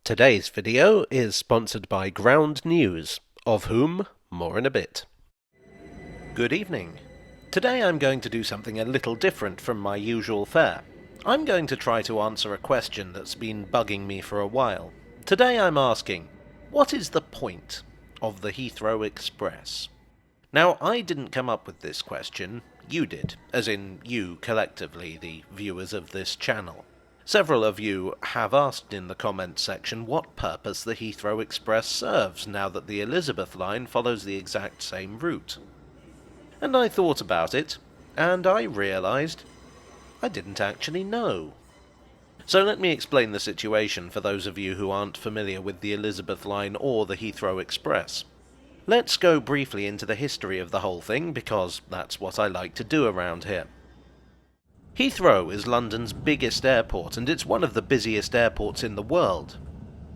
Today's video is sponsored by Ground News, of whom more in a bit. Good evening. Today I'm going to do something a little different from my usual fare. I'm going to try to answer a question that's been bugging me for a while. Today I'm asking, what is the point of the Heathrow Express? Now, I didn't come up with this question, you did, as in you collectively, the viewers of this channel. Several of you have asked in the comments section what purpose the Heathrow Express serves now that the Elizabeth line follows the exact same route. And I thought about it, and I realised I didn't actually know. So let me explain the situation for those of you who aren't familiar with the Elizabeth line or the Heathrow Express. Let's go briefly into the history of the whole thing, because that's what I like to do around here. Heathrow is London's biggest airport, and it's one of the busiest airports in the world.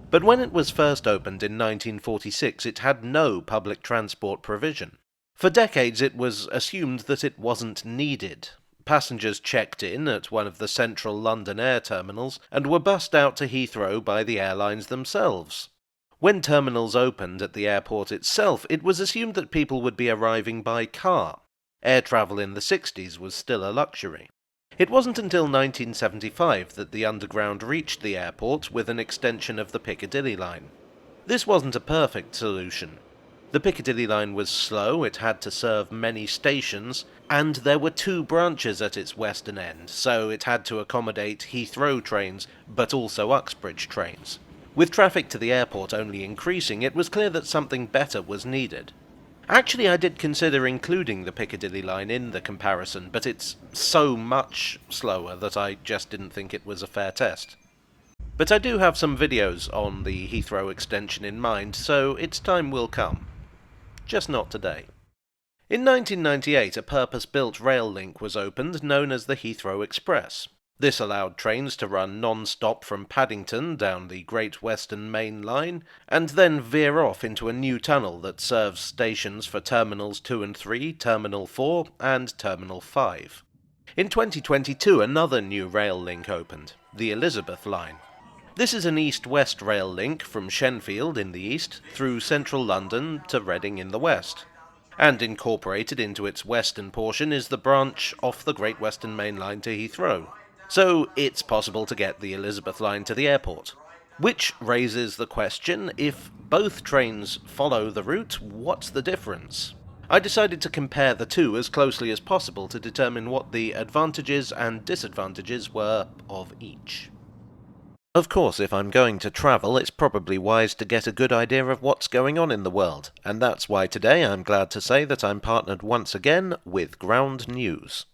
But when it was first opened in 1946, it had no public transport provision. For decades it was assumed that it wasn't needed. Passengers checked in at one of the central London air terminals and were bussed out to Heathrow by the airlines themselves. When terminals opened at the airport itself, it was assumed that people would be arriving by car. Air travel in the 60s was still a luxury. It wasn't until 1975 that the Underground reached the airport with an extension of the Piccadilly line. This wasn't a perfect solution. The Piccadilly line was slow, it had to serve many stations, and there were two branches at its western end, so it had to accommodate Heathrow trains, but also Uxbridge trains. With traffic to the airport only increasing, it was clear that something better was needed. Actually, I did consider including the Piccadilly line in the comparison, but it's so much slower that I just didn't think it was a fair test. But I do have some videos on the Heathrow extension in mind, so its time will come. Just not today. In 1998, a purpose-built rail link was opened known as the Heathrow Express. This allowed trains to run non-stop from Paddington down the Great Western Main Line, and then veer off into a new tunnel that serves stations for Terminals 2 and 3, Terminal 4, and Terminal 5. In 2022, another new rail link opened, the Elizabeth line. This is an east-west rail link from Shenfield in the east through central London to Reading in the west. And incorporated into its western portion is the branch off the Great Western Main Line to Heathrow. So it's possible to get the Elizabeth line to the airport. Which raises the question, if both trains follow the route, what's the difference? I decided to compare the two as closely as possible to determine what the advantages and disadvantages were of each. Of course, if I'm going to travel, it's probably wise to get a good idea of what's going on in the world, and that's why today I'm glad to say that I'm partnered once again with Ground News.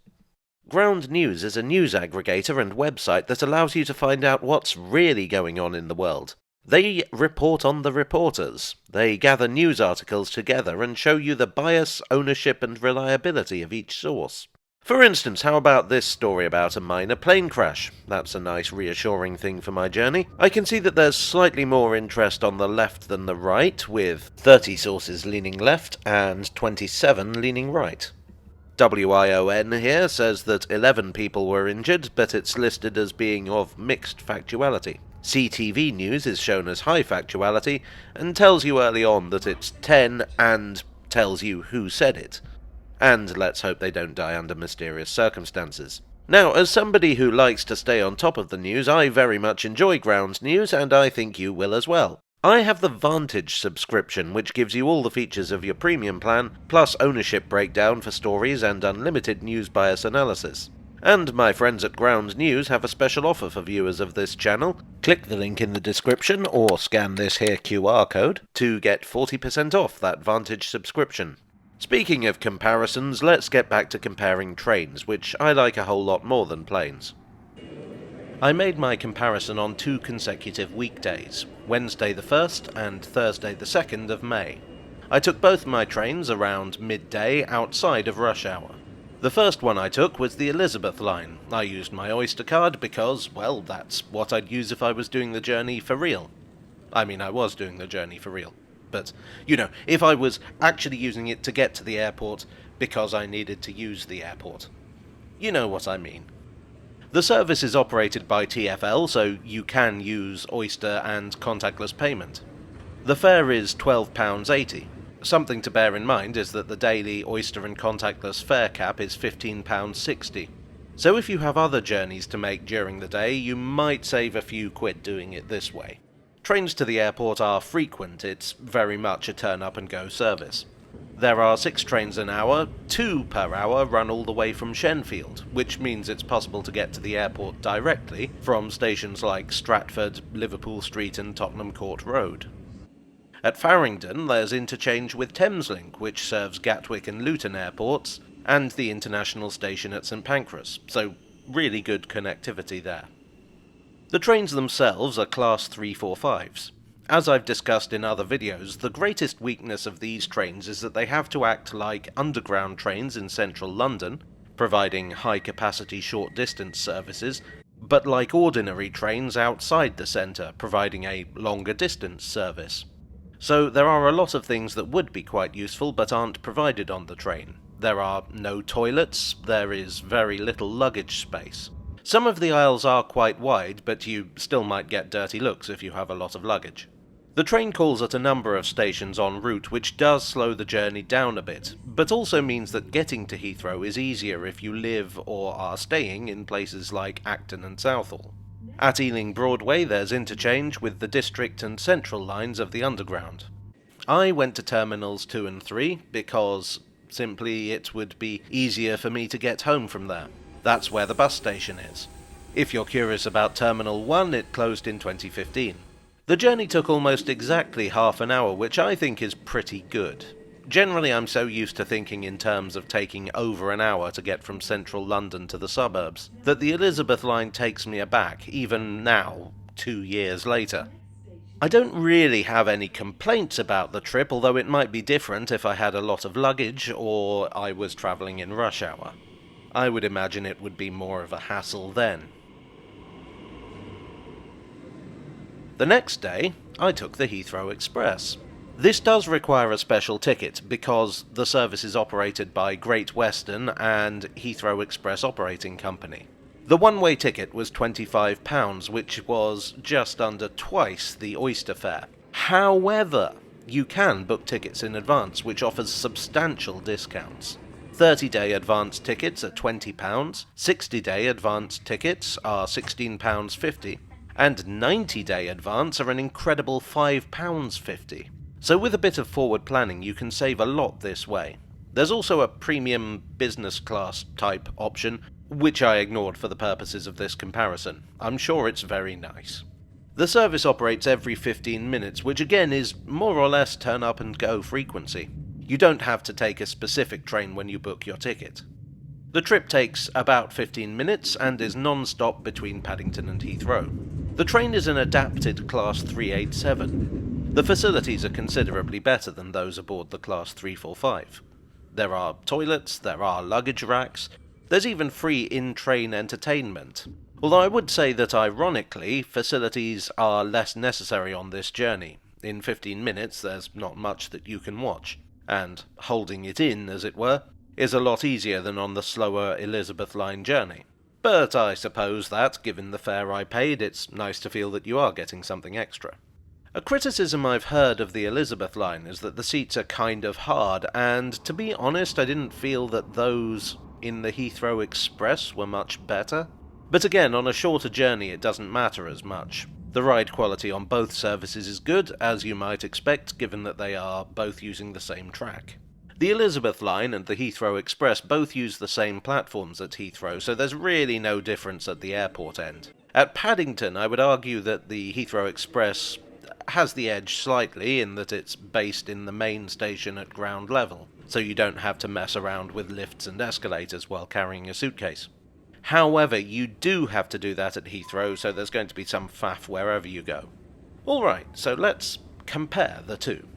Ground News is a news aggregator and website that allows you to find out what's really going on in the world. They report on the reporters. They gather news articles together and show you the bias, ownership and reliability of each source. For instance, how about this story about a minor plane crash? That's a nice reassuring thing for my journey. I can see that there's slightly more interest on the left than the right, with 30 sources leaning left and 27 leaning right. WION here says that 11 people were injured, but it's listed as being of mixed factuality. CTV News is shown as high factuality, and tells you early on that it's 10 and tells you who said it. And let's hope they don't die under mysterious circumstances. Now, as somebody who likes to stay on top of the news, I very much enjoy Ground News, and I think you will as well. I have the Vantage subscription, which gives you all the features of your premium plan, plus ownership breakdown for stories and unlimited news bias analysis. And my friends at Ground News have a special offer for viewers of this channel. Click the link in the description or scan this here QR code to get 40% off that Vantage subscription. Speaking of comparisons, let's get back to comparing trains, which I like a whole lot more than planes. I made my comparison on 2 consecutive weekdays, Wednesday the 1st and Thursday the 2nd of May. I took both my trains around midday outside of rush hour. The first one I took was the Elizabeth line. I used my Oyster card because, well, that's what I'd use if I was doing the journey for real. I mean, I was doing the journey for real. But, you know, if I was actually using it to get to the airport because I needed to use the airport. You know what I mean. The service is operated by TfL, so you can use Oyster and contactless payment. The fare is £12.80. Something to bear in mind is that the daily Oyster and contactless fare cap is £15.60. So if you have other journeys to make during the day, you might save a few quid doing it this way. Trains to the airport are frequent, it's very much a turn-up-and-go service. There are 6 trains an hour, 2 per hour run all the way from Shenfield, which means it's possible to get to the airport directly from stations like Stratford, Liverpool Street and Tottenham Court Road. At Farringdon there's interchange with Thameslink, which serves Gatwick and Luton airports, and the international station at St Pancras, so really good connectivity there. The trains themselves are Class 345s. As I've discussed in other videos, the greatest weakness of these trains is that they have to act like underground trains in central London, providing high-capacity short-distance services, but like ordinary trains outside the centre, providing a longer-distance service. So there are a lot of things that would be quite useful but aren't provided on the train. There are no toilets, there is very little luggage space. Some of the aisles are quite wide, but you still might get dirty looks if you have a lot of luggage. The train calls at a number of stations en route, which does slow the journey down a bit, but also means that getting to Heathrow is easier if you live or are staying in places like Acton and Southall. At Ealing Broadway there's interchange with the District and Central lines of the Underground. I went to Terminals 2 and 3 because simply it would be easier for me to get home from there. That's where the bus station is. If you're curious about Terminal 1, it closed in 2015. The journey took almost exactly half an hour, which I think is pretty good. Generally I'm so used to thinking in terms of taking over an hour to get from central London to the suburbs, that the Elizabeth line takes me aback, even now, 2 years later. I don't really have any complaints about the trip, although it might be different if I had a lot of luggage or I was travelling in rush hour. I would imagine it would be more of a hassle then. The next day, I took the Heathrow Express. This does require a special ticket because the service is operated by Great Western and Heathrow Express Operating Company. The one-way ticket was £25, which was just under twice the Oyster fare. However, you can book tickets in advance, which offers substantial discounts. 30-day advance tickets are £20, 60-day advance tickets are £16.50, and 90-day advance are an incredible £5.50. So with a bit of forward planning you can save a lot this way. There's also a premium business class type option, which I ignored for the purposes of this comparison. I'm sure it's very nice. The service operates every 15 minutes, which again is more or less turn up and go frequency. You don't have to take a specific train when you book your ticket. The trip takes about 15 minutes and is non-stop between Paddington and Heathrow. The train is an adapted Class 387. The facilities are considerably better than those aboard the Class 345. There are toilets, there are luggage racks, there's even free in-train entertainment. Although I would say that ironically, facilities are less necessary on this journey. In 15 minutes there's not much that you can watch, and holding it in, as it were, is a lot easier than on the slower Elizabeth line journey. But I suppose that, given the fare I paid, it's nice to feel that you are getting something extra. A criticism I've heard of the Elizabeth line is that the seats are kind of hard, and to be honest, I didn't feel that those in the Heathrow Express were much better. But again, on a shorter journey it doesn't matter as much. The ride quality on both services is good, as you might expect, given that they are both using the same track. The Elizabeth line and the Heathrow Express both use the same platforms at Heathrow, so there's really no difference at the airport end. At Paddington, I would argue that the Heathrow Express has the edge slightly in that it's based in the main station at ground level, so you don't have to mess around with lifts and escalators while carrying a suitcase. However, you do have to do that at Heathrow, so there's going to be some faff wherever you go. Alright, so let's compare the two.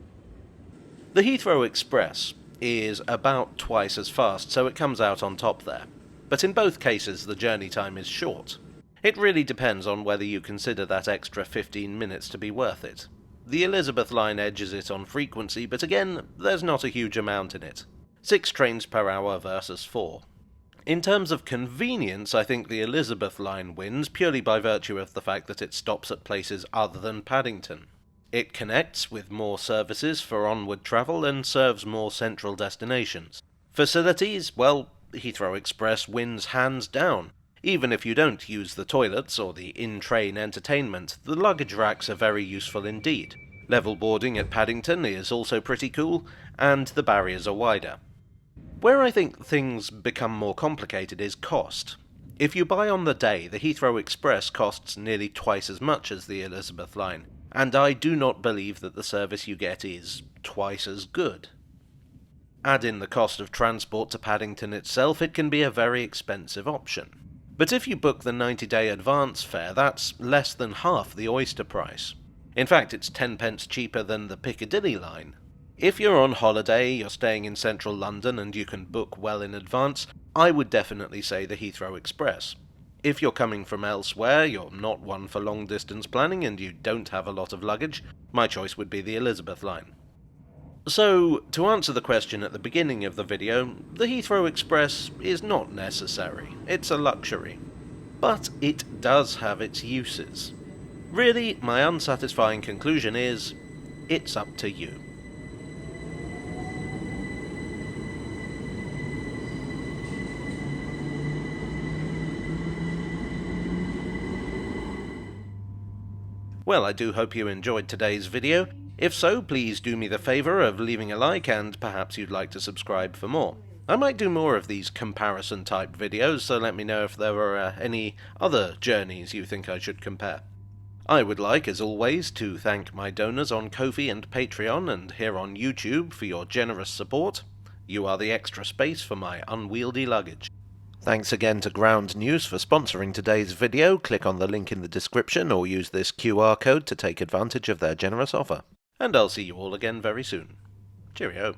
The Heathrow Express is about twice as fast, so it comes out on top there. But in both cases the journey time is short. It really depends on whether you consider that extra 15 minutes to be worth it. The Elizabeth line edges it on frequency, but again, there's not a huge amount in it. 6 trains per hour versus 4. In terms of convenience, I think the Elizabeth line wins purely by virtue of the fact that it stops at places other than Paddington. It connects with more services for onward travel and serves more central destinations. Facilities, well, Heathrow Express wins hands down. Even if you don't use the toilets or the in-train entertainment, the luggage racks are very useful indeed. Level boarding at Paddington is also pretty cool, and the barriers are wider. Where I think things become more complicated is cost. If you buy on the day, the Heathrow Express costs nearly twice as much as the Elizabeth line, and I do not believe that the service you get is twice as good. Add in the cost of transport to Paddington itself, it can be a very expensive option. But if you book the 90-day advance fare, that's less than half the Oyster price. In fact, it's 10 pence cheaper than the Piccadilly line. If you're on holiday, you're staying in central London and you can book well in advance, I would definitely say the Heathrow Express. If you're coming from elsewhere, you're not one for long distance planning and you don't have a lot of luggage, my choice would be the Elizabeth line. So, to answer the question at the beginning of the video, the Heathrow Express is not necessary. It's a luxury. But it does have its uses. Really, my unsatisfying conclusion is, it's up to you. Well, I do hope you enjoyed today's video. If so, please do me the favour of leaving a like and perhaps you'd like to subscribe for more. I might do more of these comparison type videos, so let me know if there are any other journeys you think I should compare. I would like, as always, to thank my donors on Ko-fi and Patreon and here on YouTube for your generous support. You are the extra space for my unwieldy luggage. Thanks again to Ground News for sponsoring today's video. Click on the link in the description or use this QR code to take advantage of their generous offer. And I'll see you all again very soon. Cheerio.